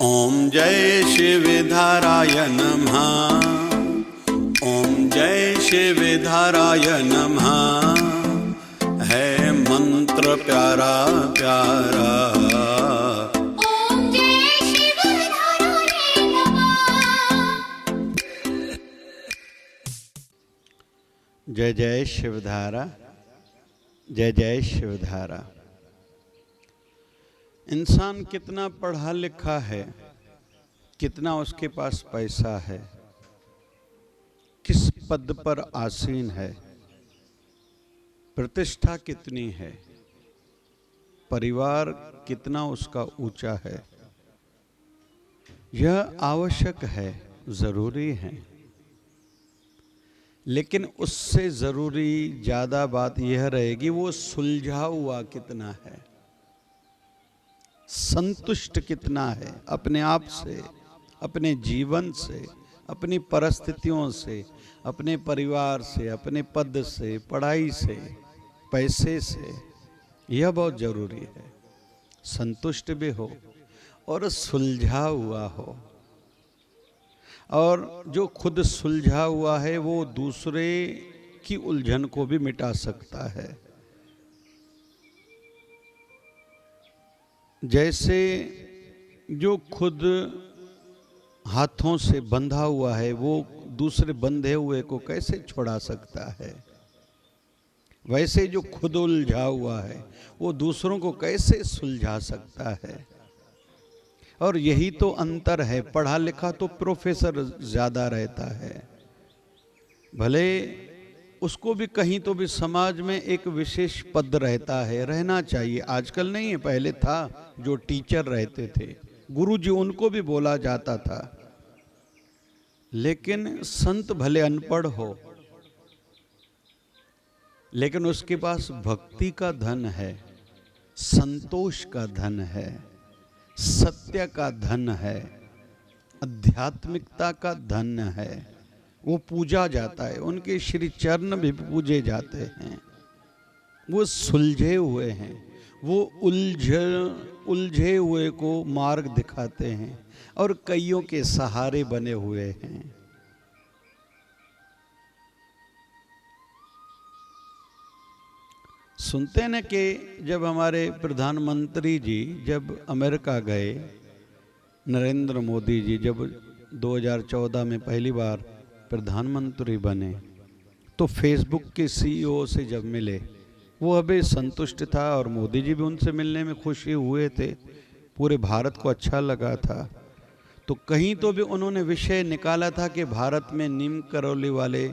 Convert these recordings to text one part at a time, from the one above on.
ओम जय शिवधाराय नमः। ओम जय शिवधाराय नमः। है मंत्र प्यारा प्यारा। ओम जय शिवधाराय नमः। जय जय शिवधारा, जय जय शिवधारा। इंसान कितना पढ़ा लिखा है, कितना उसके पास पैसा है, किस पद पर आसीन है, प्रतिष्ठा कितनी है, परिवार कितना उसका ऊंचा है, यह आवश्यक है, जरूरी है। लेकिन उससे जरूरी ज्यादा बात यह रहेगी वो सुलझा हुआ कितना है, संतुष्ट कितना है अपने आप से, अपने जीवन से, अपनी परिस्थितियों से, अपने परिवार से, अपने पद से, पढ़ाई से, पैसे से। यह बहुत जरूरी है। संतुष्ट भी हो और सुलझा हुआ हो। और जो खुद सुलझा हुआ है वो दूसरे की उलझन को भी मिटा सकता है। जैसे जो खुद हाथों से बंधा हुआ है वो दूसरे बंधे हुए को कैसे छुड़ा सकता है, वैसे जो खुद उलझा हुआ है वो दूसरों को कैसे सुलझा सकता है। और यही तो अंतर है। पढ़ा लिखा तो प्रोफेसर ज्यादा रहता है, भले उसको भी कहीं तो भी समाज में एक विशेष पद रहता है, रहना चाहिए। आजकल नहीं है, पहले था जो टीचर रहते थे, गुरुजी, उनको भी बोला जाता था। लेकिन संत भले अनपढ़ हो, लेकिन उसके पास भक्ति का धन है, संतोष का धन है, सत्य का धन है, आध्यात्मिकता का धन है। वो पूजा जाता है, उनके श्री चरण भी पूजे जाते हैं। वो सुलझे हुए हैं, वो उलझे हुए को मार्ग दिखाते हैं और कईयों के सहारे बने हुए हैं। सुनते हैं ना कि जब हमारे प्रधानमंत्री जी जब अमेरिका गए, नरेंद्र मोदी जी जब 2014 में पहली बार प्रधानमंत्री बने, तो फेसबुक के सीईओ से जब मिले, वो अभी संतुष्ट था और मोदी जी भी उनसे मिलने में खुशी हुए थे। पूरे भारत को अच्छा लगा था। तो कहीं तो भी उन्होंने विषय निकाला था कि भारत में नीम करौली वाले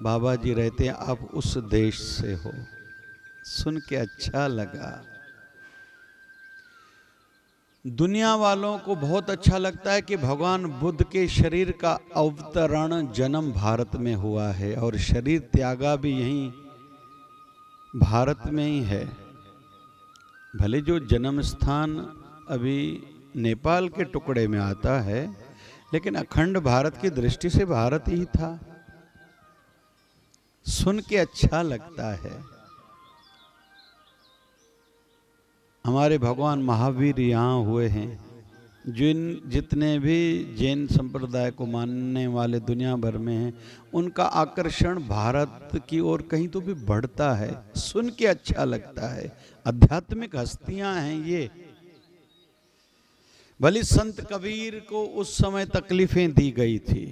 बाबा जी रहते हैं, आप उस देश से हो। सुन के अच्छा लगा। दुनिया वालों को बहुत अच्छा लगता है कि भगवान बुद्ध के शरीर का अवतरण जन्म भारत में हुआ है और शरीर त्यागा भी यहीं भारत में ही है। भले जो जन्म स्थान अभी नेपाल के टुकड़े में आता है, लेकिन अखंड भारत की दृष्टि से भारत ही था। सुन के अच्छा लगता है। हमारे भगवान महावीर यहाँ हुए हैं। जितने भी जैन संप्रदाय को मानने वाले दुनिया भर में हैं, उनका आकर्षण भारत की ओर कहीं तो भी बढ़ता है। सुन के अच्छा लगता है। आध्यात्मिक हस्तियां हैं ये। भले संत कबीर को उस समय तकलीफें दी गई थी,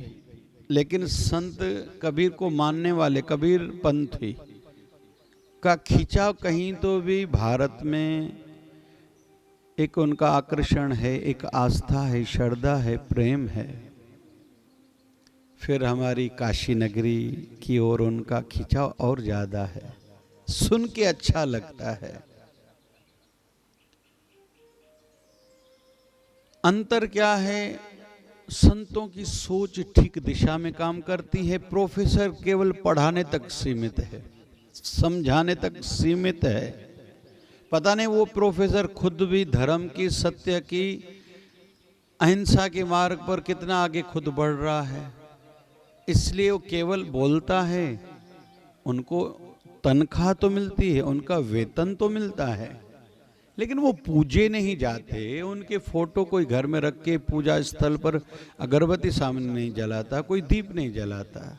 लेकिन संत कबीर को मानने वाले कबीर पंथी का खिंचाव कहीं तो भी भारत में एक उनका आकर्षण है, एक आस्था है, श्रद्धा है, प्रेम है। फिर हमारी काशी नगरी की ओर उनका खिंचाव और ज्यादा है। सुन के अच्छा लगता है। अंतर क्या है? संतों की सोच ठीक दिशा में काम करती है। प्रोफेसर केवल पढ़ाने तक सीमित है, समझाने तक सीमित है। पता नहीं वो प्रोफेसर खुद भी धर्म की, सत्य की, अहिंसा के मार्ग पर कितना आगे खुद बढ़ रहा है। इसलिए वो केवल बोलता है। उनको तनख्वाह तो मिलती है, उनका वेतन तो मिलता है, लेकिन वो पूजे नहीं जाते, उनके फोटो कोई घर में रख के पूजा स्थल पर अगरबत्ती सामने नहीं जलाता, कोई दीप नहीं जलाता।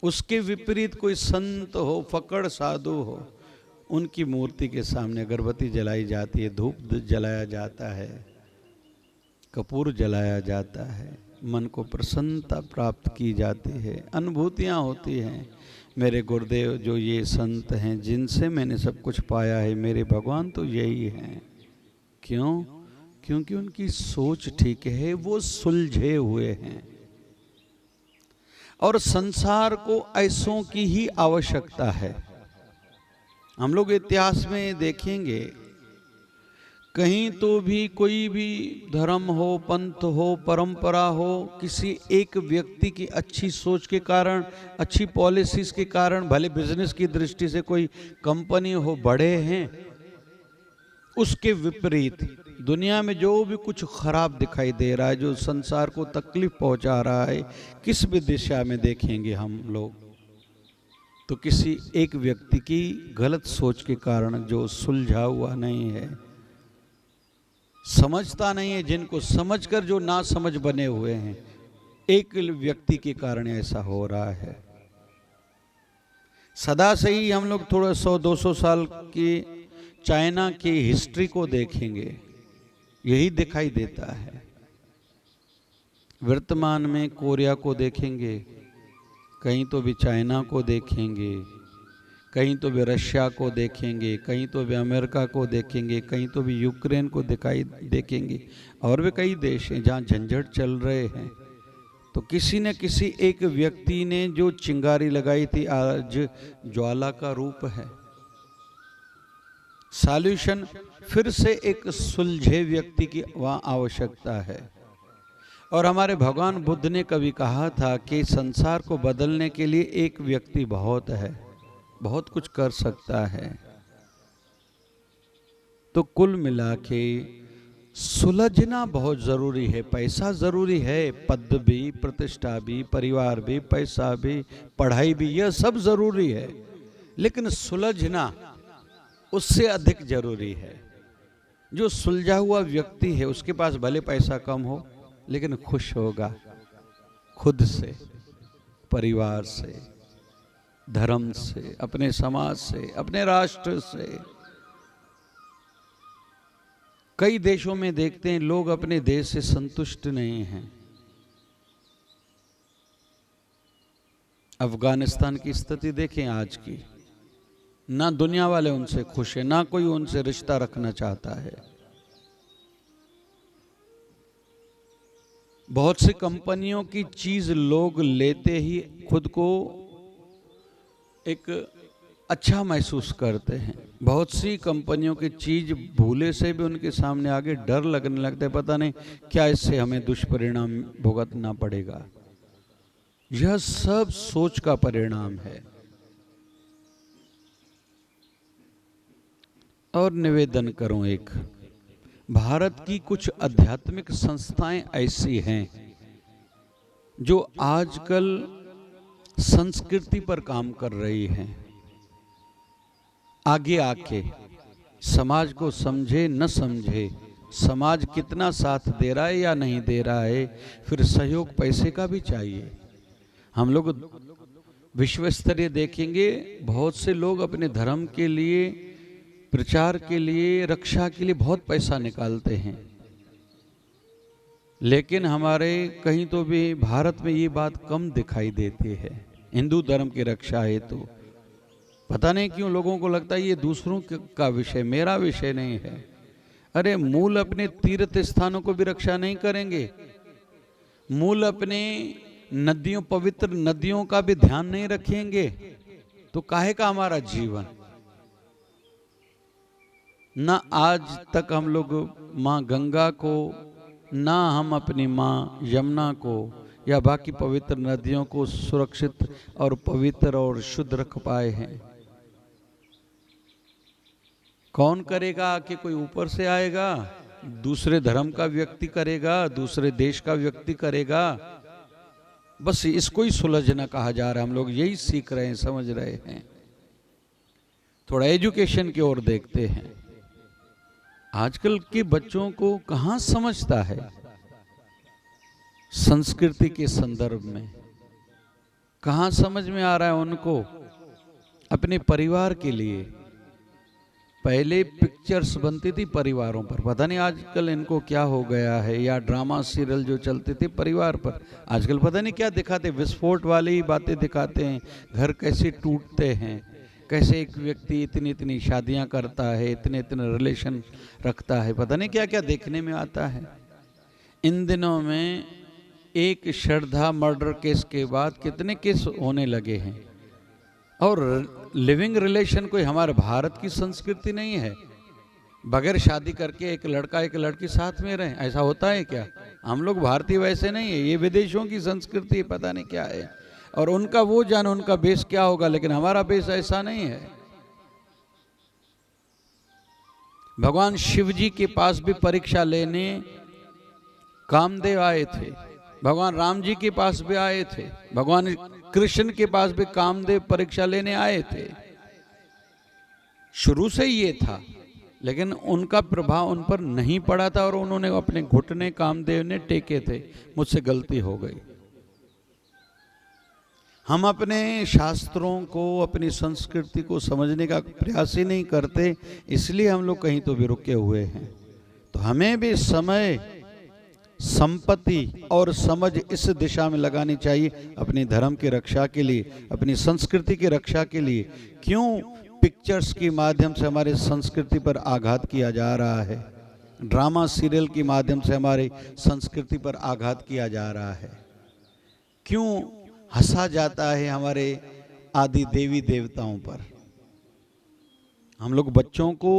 उसके विपरीत कोई संत हो, फकड़ साधु हो, उनकी मूर्ति के सामने अगरबत्ती जलाई जाती है, धूप जलाया जाता है, कपूर जलाया जाता है, मन को प्रसन्नता प्राप्त की जाती है, अनुभूतियाँ होती हैं। मेरे गुरुदेव जो ये संत हैं जिनसे मैंने सब कुछ पाया है, मेरे भगवान तो यही हैं। क्यों? क्योंकि उनकी सोच ठीक है, वो सुलझे हुए हैं। और संसार को ऐसों की ही आवश्यकता है। हम लोग इतिहास में देखेंगे, कहीं तो भी कोई भी धर्म हो, पंथ हो, परंपरा हो, किसी एक व्यक्ति की अच्छी सोच के कारण, अच्छी पॉलिसीज के कारण, भले बिजनेस की दृष्टि से कोई कंपनी हो, बड़े हैं, उसके विपरीत दुनिया में जो भी कुछ खराब दिखाई दे रहा है, जो संसार को तकलीफ पहुंचा रहा है, किस भी दिशा में देखेंगे हम लोग, तो किसी एक व्यक्ति की गलत सोच के कारण जो सुलझा हुआ नहीं है, समझता नहीं है, जिनको समझकर जो ना समझ बने हुए हैं, एक व्यक्ति के कारण ऐसा हो रहा है। सदा से ही हम लोग थोड़ा 100-200 साल की चाइना की हिस्ट्री को देखेंगे, यही दिखाई देता है। वर्तमान में कोरिया को देखेंगे, कहीं तो भी चाइना को देखेंगे, कहीं तो भी रशिया को देखेंगे, कहीं तो भी अमेरिका को देखेंगे, कहीं तो भी यूक्रेन को देखेंगे, और भी कई देश हैं जहाँ झंझट चल रहे हैं। तो किसी न किसी एक व्यक्ति ने जो चिंगारी लगाई थी, आज ज्वाला का रूप है। सॉल्यूशन फिर से एक सुलझे व्यक्ति की वहाँ आवश्यकता है। और हमारे भगवान बुद्ध ने कभी कहा था कि संसार को बदलने के लिए एक व्यक्ति बहुत है, बहुत कुछ कर सकता है। तो कुल मिला के सुलझना बहुत जरूरी है। पैसा जरूरी है, पद भी, प्रतिष्ठा भी, परिवार भी, पैसा भी, पढ़ाई भी, यह सब जरूरी है, लेकिन सुलझना उससे अधिक जरूरी है। जो सुलझा हुआ व्यक्ति है, उसके पास भले पैसा कम हो, लेकिन खुश होगा खुद से, परिवार से, धर्म से, अपने समाज से, अपने राष्ट्र से। कई देशों में देखते हैं लोग अपने देश से संतुष्ट नहीं हैं। अफगानिस्तान की स्थिति देखें आज की, ना दुनिया वाले उनसे खुश है, ना कोई उनसे रिश्ता रखना चाहता है। बहुत सी कंपनियों की चीज लोग लेते ही खुद को एक अच्छा महसूस करते हैं। बहुत सी कंपनियों की चीज भूले से भी उनके सामने आगे डर लगने लगता है, पता नहीं क्या इससे हमें दुष्परिणाम भुगतना पड़ेगा। यह सब सोच का परिणाम है। और निवेदन करूं, एक भारत की कुछ आध्यात्मिक संस्थाएं ऐसी हैं जो आजकल संस्कृति पर काम कर रही हैं। आगे आके समाज को समझे न समझे, समाज कितना साथ दे रहा है या नहीं दे रहा है, फिर सहयोग पैसे का भी चाहिए। हम लोग विश्व स्तरीय देखेंगे, बहुत से लोग अपने धर्म के लिए, प्रचार के लिए, रक्षा के लिए बहुत पैसा निकालते हैं, लेकिन हमारे कहीं तो भी भारत में ये बात कम दिखाई देती है। हिंदू धर्म की रक्षा है तो पता नहीं क्यों लोगों को लगता है ये दूसरों का विषय, मेरा विषय नहीं है। अरे मूल अपने तीर्थ स्थानों को भी रक्षा नहीं करेंगे, मूल अपने नदियों, पवित्र नदियों का भी ध्यान नहीं रखेंगे, तो काहे का हमारा जीवन। ना आज तक हम लोग माँ गंगा को, ना हम अपनी माँ यमुना को या बाकी पवित्र नदियों को सुरक्षित और पवित्र और शुद्ध रख पाए हैं। कौन करेगा? कि कोई ऊपर से आएगा, दूसरे धर्म का व्यक्ति करेगा, दूसरे देश का व्यक्ति करेगा। बस इसको ही सुलझना कहा जा रहा है। हम लोग यही सीख रहे हैं, समझ रहे हैं। थोड़ा एजुकेशन की ओर देखते हैं। आजकल के बच्चों को कहाँ समझता है संस्कृति के संदर्भ में, कहाँ समझ में आ रहा है उनको अपने परिवार के लिए। पहले पिक्चर्स बनती थी परिवारों पर, पता नहीं आजकल इनको क्या हो गया है, या ड्रामा सीरियल जो चलते थे परिवार पर, आजकल पता नहीं क्या दिखाते, विस्फोट वाली बातें दिखाते हैं, घर कैसे टूटते हैं, कैसे एक व्यक्ति इतनी इतनी शादियां करता है, इतने इतने रिलेशन रखता है, पता नहीं क्या क्या देखने में आता है। इन दिनों में एक श्रद्धा मर्डर केस के बाद कितने केस होने लगे हैं। और लिविंग रिलेशन कोई हमारे भारत की संस्कृति नहीं है, बगैर शादी करके एक लड़का एक लड़की साथ में रहें, ऐसा होता है क्या? हम लोग भारतीय वैसे नहीं है, ये विदेशों की संस्कृति पता नहीं क्या है, और उनका वो जाने उनका बेस क्या होगा, लेकिन हमारा बेस ऐसा नहीं है। भगवान शिव जी के पास भी परीक्षा लेने कामदेव आए थे, भगवान राम जी के पास भी आए थे, भगवान कृष्ण के पास भी कामदेव परीक्षा लेने आए थे। शुरू से ये था, लेकिन उनका प्रभाव उन पर नहीं पड़ा था और उन्होंने अपने घुटने कामदेव ने टेके थे। मुझसे गलती हो गई। हम अपने शास्त्रों को, अपनी संस्कृति को समझने का प्रयास ही नहीं करते, इसलिए हम लोग कहीं तो भी रुके हुए हैं। तो हमें भी समय, संपत्ति और समझ इस दिशा में लगानी चाहिए, अपनी धर्म की रक्षा के लिए, अपनी संस्कृति की रक्षा के लिए। क्यों पिक्चर्स के माध्यम से हमारे संस्कृति पर आघात किया जा रहा है, ड्रामा सीरियल के माध्यम से हमारी संस्कृति पर आघात किया जा रहा है, क्यों हंसा जाता है हमारे आदि देवी देवताओं पर। हम लोग बच्चों को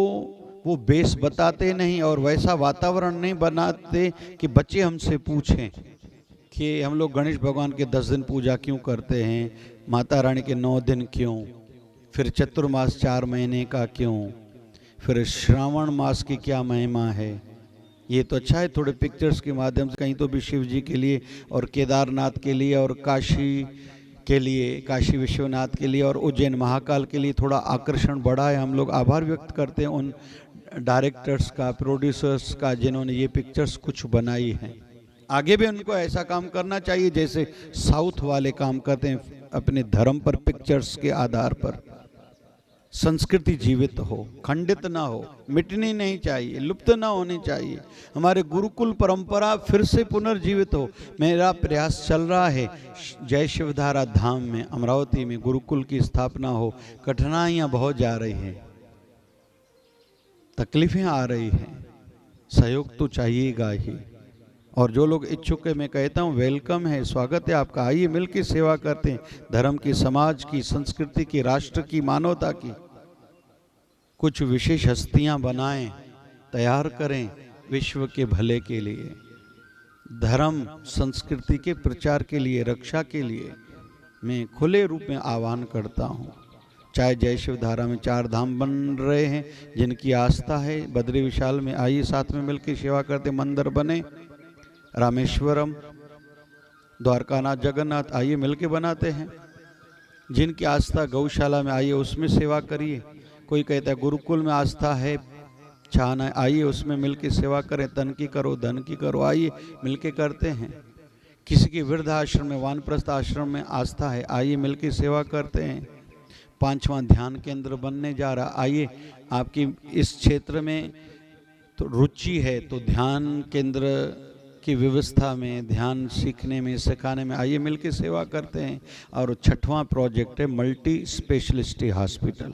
वो बेस बताते नहीं और वैसा वातावरण नहीं बनाते कि बच्चे हमसे पूछें कि हम लोग गणेश भगवान के 10 दिन पूजा क्यों करते हैं, माता रानी के 9 दिन क्यों, फिर चतुर्मास 4 महीने का क्यों, फिर श्रावण मास की क्या महिमा है। ये तो अच्छा है थोड़े पिक्चर्स के माध्यम से कहीं तो भी शिव जी के लिए और केदारनाथ के लिए और काशी के लिए, काशी विश्वनाथ के लिए और उज्जैन महाकाल के लिए थोड़ा आकर्षण बढ़ा है। हम लोग आभार व्यक्त करते हैं उन डायरेक्टर्स का, प्रोड्यूसर्स का, जिन्होंने ये पिक्चर्स कुछ बनाई हैं। आगे भी उनको ऐसा काम करना चाहिए जैसे साउथ वाले काम करते हैं, अपने धर्म पर पिक्चर्स के आधार पर। संस्कृति जीवित हो, खंडित ना हो, मिटनी नहीं चाहिए, लुप्त ना होनी चाहिए। हमारे गुरुकुल परंपरा फिर से पुनर्जीवित हो। मेरा प्रयास चल रहा है जय शिवधारा धाम में, अमरावती में गुरुकुल की स्थापना हो। कठिनाइयाँ बहुत जा रही हैं, तकलीफें आ रही हैं, सहयोग तो चाहिएगा ही। और जो लोग इच्छुक है, मैं कहता हूँ वेलकम है, स्वागत है आपका। आइए मिलकर सेवा करते हैं, धर्म की, समाज की, संस्कृति की, राष्ट्र की, मानवता की। कुछ विशेष हस्तियां बनाएं, तैयार करें विश्व के भले के लिए, धर्म संस्कृति के प्रचार के लिए, रक्षा के लिए मैं खुले रूप में आह्वान करता हूँ। चाहे जय शिवधारा में 4 धाम बन रहे हैं, जिनकी आस्था है, बद्री विशाल में आइए साथ में मिलकर सेवा करते, मंदिर बने, रामेश्वरम, द्वारकानाथ, जगन्नाथ आइए मिलके बनाते हैं। जिनकी आस्था गौशाला में आइए उसमें सेवा करिए। कोई कहता है गुरुकुल में आस्था है, चाहना है, आइए उसमें मिलके सेवा करें। तन की करो, धन की करो, आइए मिलके करते हैं। किसी की वृद्ध आश्रम में, वानप्रस्थ आश्रम में आस्था है, आइए मिलके सेवा करते हैं। 5वां ध्यान केंद्र बनने जा रहा, आइए आपकी इस क्षेत्र में तो रुचि है तो ध्यान केंद्र की व्यवस्था में, ध्यान सीखने में, सिखाने में आइए मिलकर सेवा करते हैं। और 6वां प्रोजेक्ट है मल्टी स्पेशलिस्टी हॉस्पिटल,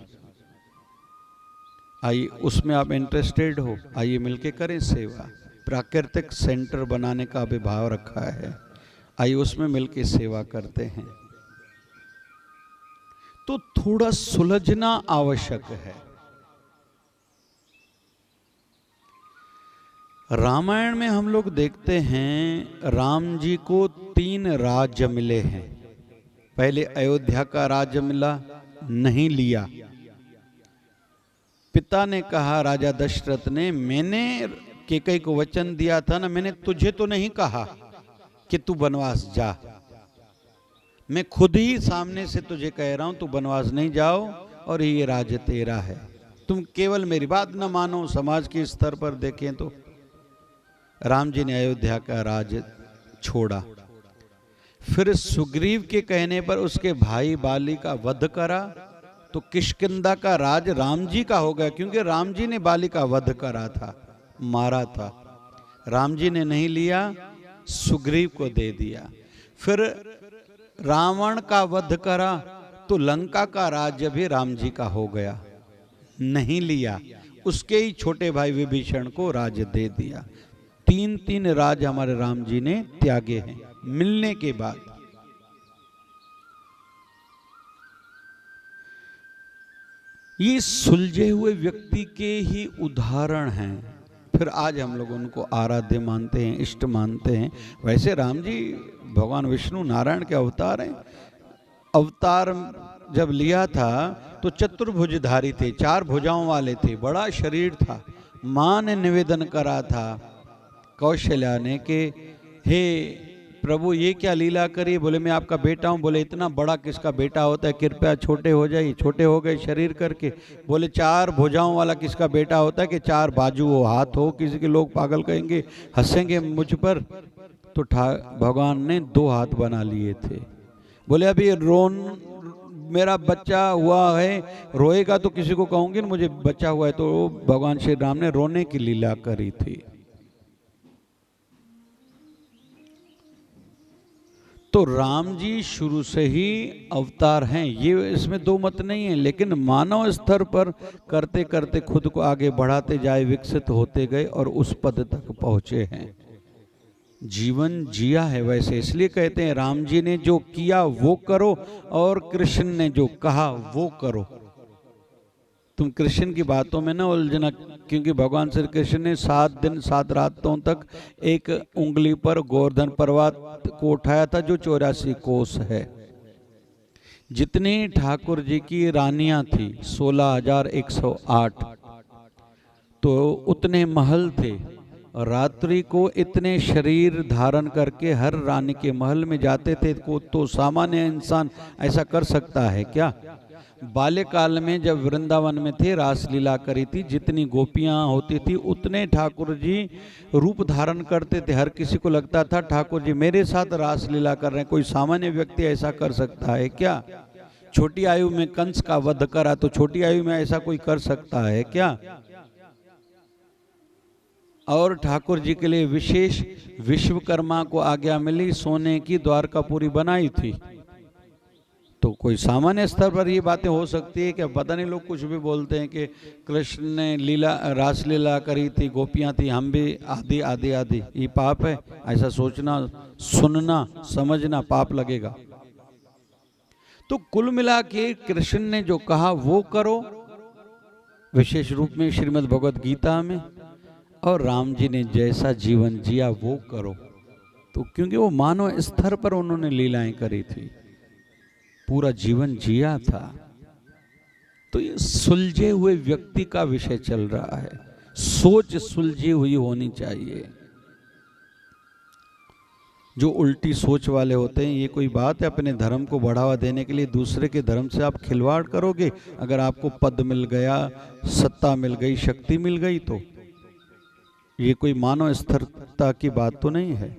आइए उसमें आप इंटरेस्टेड हो, आइए मिलके करें सेवा। प्राकृतिक सेंटर बनाने का भी भाव रखा है, आइए उसमें मिलके सेवा करते हैं। तो थोड़ा सुलझना आवश्यक है। रामायण में हम लोग देखते हैं राम जी को 3 राज्य मिले हैं। पहले अयोध्या का राज्य मिला, नहीं लिया। पिता ने कहा, राजा दशरथ ने, मैंने कैकेयी को वचन दिया था ना, मैंने तुझे तो नहीं कहा कि तू वनवास जा, मैं खुद ही सामने से तुझे कह रहा हूं तू वनवास नहीं जाओ और ये राज्य तेरा है। तुम केवल मेरी बात न मानो। समाज के स्तर पर देखें तो राम जी ने अयोध्या का राज छोड़ा, फिर सुग्रीव के कहने पर उसके भाई बाली का वध करा, तो किष्किंधा का राज राम जी का हो गया, क्योंकि राम जी ने बाली का वध करा था, मारा था। राम जी ने नहीं लिया, सुग्रीव को दे दिया। फिर रावण का वध करा तो लंका का राज्य भी राम जी का हो गया, नहीं लिया, उसके ही छोटे भाई विभीषण को राज्य दे दिया। 3 राज हमारे राम जी ने त्यागे हैं मिलने के बाद। ये सुलझे हुए व्यक्ति के ही उदाहरण हैं। फिर आज हम लोग उनको आराध्य मानते हैं, इष्ट मानते हैं। वैसे राम जी भगवान विष्णु नारायण के अवतार हैं। अवतार जब लिया था तो चतुर्भुजधारी थे, 4 भुजाओं वाले थे, बड़ा शरीर था। मां ने निवेदन करा था कौशल्या ने कि हे प्रभु ये क्या लीला करी। बोले मैं आपका बेटा हूँ। बोले इतना बड़ा किसका बेटा होता है, कृपया छोटे हो जाइए। छोटे हो गए शरीर करके। बोले 4 भुजाओं वाला किसका बेटा होता है कि 4 बाजू हो, हाथ हो। किसी के लोग पागल कहेंगे, हंसेंगे मुझ पर। तो भगवान ने 2 हाथ बना लिए थे। बोले अभी मेरा बच्चा हुआ है, रोएगा तो किसी को कहूंगी ना मुझे बच्चा हुआ है। तो भगवान श्री राम ने रोने की लीला करी थी। तो राम जी शुरू से ही अवतार हैं, ये इसमें 2 मत नहीं है। लेकिन मानव स्तर पर करते करते खुद को आगे बढ़ाते जाए, विकसित होते गए और उस पद तक पहुंचे हैं, जीवन जिया है। वैसे इसलिए कहते हैं राम जी ने जो किया वो करो और कृष्ण ने जो कहा वो करो। तुम कृष्ण की बातों में ना उलझना, क्योंकि भगवान श्री कृष्ण ने 7 दिन 7 रातों तक एक उंगली पर गोवर्धन पर्वत को उठाया था, जो 84 कोस है। जितनी ठाकुर जी की रानियां थी 16,108, तो उतने महल थे। रात्रि को इतने शरीर धारण करके हर रानी के महल में जाते थे। को तो सामान्य इंसान ऐसा कर सकता है क्या? बाल्यकाल में जब वृंदावन में थे, रासलीला करी थी, जितनी गोपियां होती थी उतने ठाकुर जी रूप धारण करते थे। हर किसी को लगता था ठाकुर जी मेरे साथ रासलीला कर रहे हैं। कोई सामान्य व्यक्ति ऐसा कर सकता है क्या? छोटी आयु में कंस का वध करा, तो छोटी आयु में ऐसा कोई कर सकता है क्या? और ठाकुर जी के लिए विशेष विश्वकर्मा को आज्ञा मिली, सोने की द्वारकापुरी बनाई थी। तो कोई सामान्य स्तर पर ये बातें हो सकती है कि पता नहीं, लोग कुछ भी बोलते हैं कि कृष्ण ने रासलीला करी थी, गोपियां थी, हम भी आदि आदि आदि। ये पाप है, ऐसा सोचना, सुनना, समझना पाप लगेगा। तो कुल मिला के कृष्ण ने जो कहा वो करो, विशेष रूप में श्रीमद् भगवद गीता में, और राम जी ने जैसा जीवन जिया वो करो। तो क्योंकि वो मानव स्तर पर उन्होंने लीलाएं करी थी, पूरा जीवन जिया था। तो ये सुलझे हुए व्यक्ति का विषय चल रहा है। सोच सुलझी हुई होनी चाहिए। जो उल्टी सोच वाले होते हैं, ये कोई बात है? अपने धर्म को बढ़ावा देने के लिए दूसरे के धर्म से आप खिलवाड़ करोगे? अगर आपको पद मिल गया, सत्ता मिल गई, शक्ति मिल गई, तो ये कोई मानव स्थिरता की बात तो नहीं है।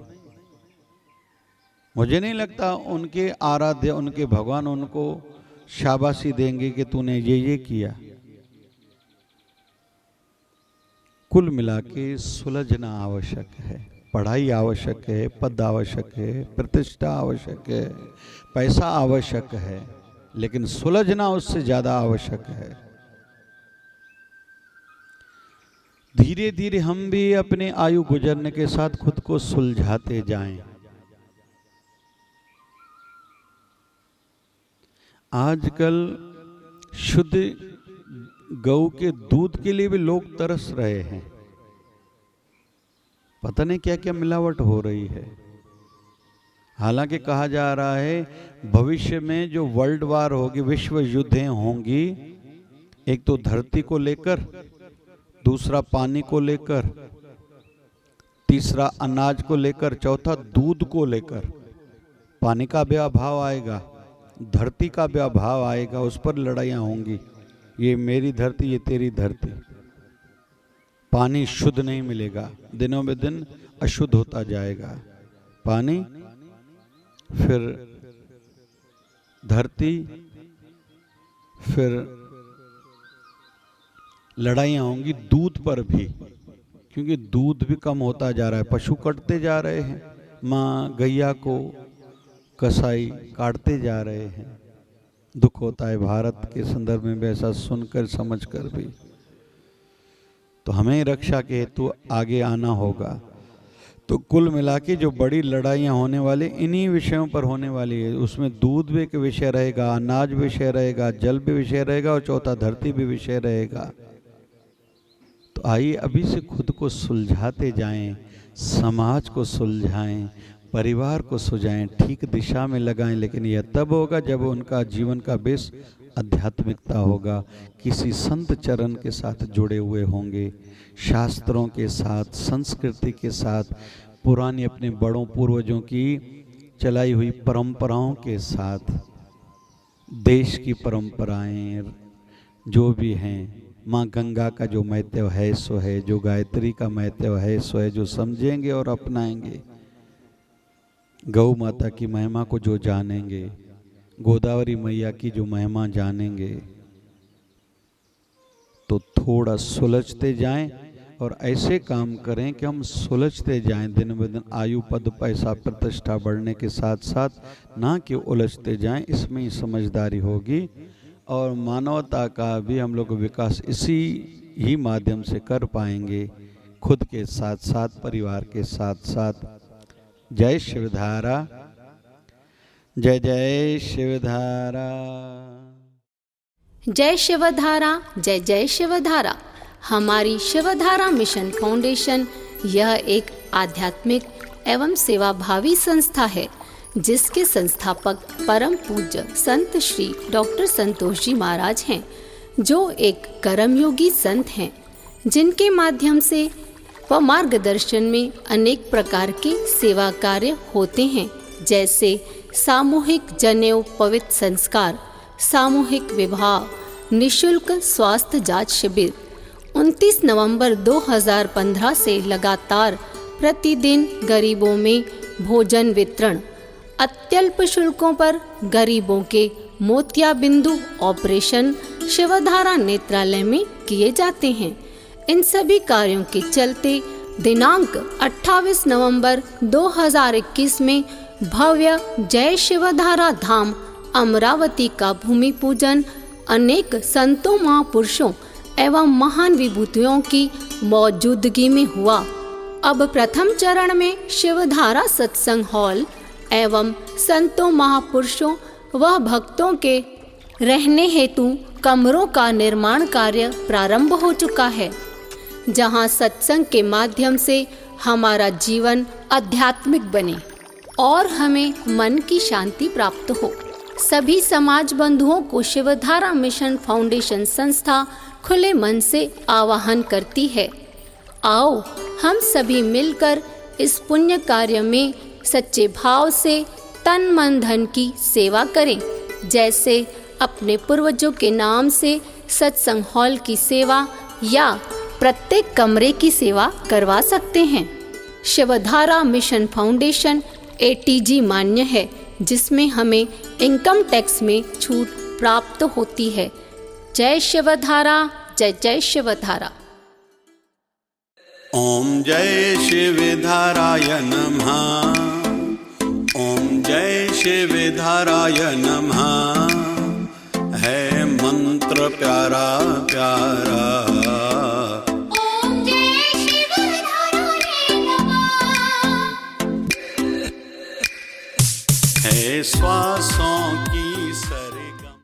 मुझे नहीं लगता उनके आराध्य, उनके भगवान उनको शाबाशी देंगे कि तूने ये किया। कुल मिला के सुलझना आवश्यक है, पढ़ाई आवश्यक है, पद आवश्यक है, प्रतिष्ठा आवश्यक है, पैसा आवश्यक है, लेकिन सुलझना उससे ज्यादा आवश्यक है। धीरे धीरे हम भी अपने आयु गुजरने के साथ खुद को सुलझाते जाएं। आजकल शुद्ध गौ के दूध के लिए भी लोग तरस रहे हैं। पता नहीं क्या क्या मिलावट हो रही है। हालांकि कहा जा रहा है भविष्य में जो वर्ल्ड वार होगी, विश्व युद्धें होंगी, एक तो धरती को लेकर, दूसरा पानी को लेकर, तीसरा अनाज को लेकर, चौथा दूध को लेकर। पानी का भी अभाव आएगा, धरती का भी अभाव आएगा, उस पर लड़ाइयाँ होंगी। ये मेरी धरती, ये तेरी धरती। पानी शुद्ध नहीं मिलेगा, दिनों में दिन अशुद्ध होता जाएगा पानी, फिर धरती, फिर लड़ाइयाँ होंगी दूध पर भी, क्योंकि दूध भी कम होता जा रहा है, पशु कटते जा रहे हैं, माँ गैया को कसाई काटते जा रहे हैं। दुख होता है भारत के संदर्भ में भी ऐसा सुनकर समझकर भी। तो हमें रक्षा के हेतु आगे आना होगा। तो कुल मिला के जो बड़ी लड़ाइयाँ होने वाली इन्हीं विषयों पर होने वाली है। उसमें दूध भी एक विषय रहेगा, अनाज भी विषय रहेगा, जल भी विषय रहेगा और चौथा धरती भी विषय रहेगा। तो आइए अभी से खुद को सुलझाते जाएं, समाज को सुलझाएं, परिवार को सुलझाएं, ठीक दिशा में लगाएं। लेकिन यह तब होगा जब उनका जीवन का बेस आध्यात्मिकता होगा, किसी संत चरण के साथ जुड़े हुए होंगे, शास्त्रों के साथ, संस्कृति के साथ, पुरानी अपने बड़ों पूर्वजों की चलाई हुई परंपराओं के साथ, देश की परंपराएं जो भी हैं, माँ गंगा का जो महत्व है सो है, जो गायत्री का महत्व है सो है, जो समझेंगे और अपनाएंगे, गौ माता की महिमा को जो जानेंगे, गोदावरी मैया की जो महिमा जानेंगे, तो थोड़ा सुलझते जाएं और ऐसे काम करें कि हम सुलझते जाएं, दिन ब दिन आयु पद पैसा प्रतिष्ठा बढ़ने के साथ साथ, ना कि उलझते जाएं। इसमें ही समझदारी होगी और मानवता का भी हम लोग विकास इसी ही माध्यम से कर पाएंगे, खुद के साथ साथ, परिवार के साथ साथ। जय शिवधारा, जय जय शिवधारा, जय शिवधारा, जय जय शिवधारा। हमारी शिवधारा मिशन फाउंडेशन यह एक आध्यात्मिक एवं सेवाभावी संस्था है, जिसके संस्थापक परम पूज्य संत श्री डॉक्टर संतोष जी महाराज हैं, जो एक कर्मयोगी संत हैं, जिनके माध्यम से व मार्गदर्शन में अनेक प्रकार के सेवा कार्य होते हैं, जैसे सामूहिक जनेऊ पवित्र संस्कार, सामूहिक विवाह, निशुल्क स्वास्थ्य जांच शिविर। 29 नवंबर 2015 से लगातार प्रतिदिन गरीबों में भोजन वितरण, अत्यल्प शुल्कों पर गरीबों के मोतियाबिंदु ऑपरेशन शिवधारा नेत्रालय में किए जाते हैं। इन सभी कार्यों के चलते दिनांक 28 नवंबर 2021 में भव्य जय शिवधारा धाम अमरावती का भूमि पूजन अनेक संतों, महापुरुषों एवं महान विभूतियों की मौजूदगी में हुआ। अब प्रथम चरण में शिवधारा सत्संग हॉल एवं संतों, महापुरुषों व भक्तों के रहने हेतु कमरों का निर्माण कार्य प्रारंभ हो चुका है, जहां सत्संग के माध्यम से हमारा जीवन आध्यात्मिक बने और हमें मन की शांति प्राप्त हो। सभी समाज बंधुओं को शिवधारा मिशन फाउंडेशन संस्था खुले मन से आवाहन करती है। आओ हम सभी मिलकर इस पुण्य कार्य में सच्चे भाव से तन मन धन की सेवा करें, जैसे अपने पूर्वजों के नाम से सत्संग हॉल की सेवा या प्रत्येक कमरे की सेवा करवा सकते हैं। शिवधारा मिशन फाउंडेशन ATG मान्य है, जिसमें हमें इनकम टैक्स में छूट प्राप्त होती है। जय शिवधारा, जय जय शिवधारा। ओम जय शिवधाराय नमः, ओम जय शिवधाराय नमः। है मंत्र प्यारा प्यारा, ओम जय शिवधाराय नमः। है श्वासों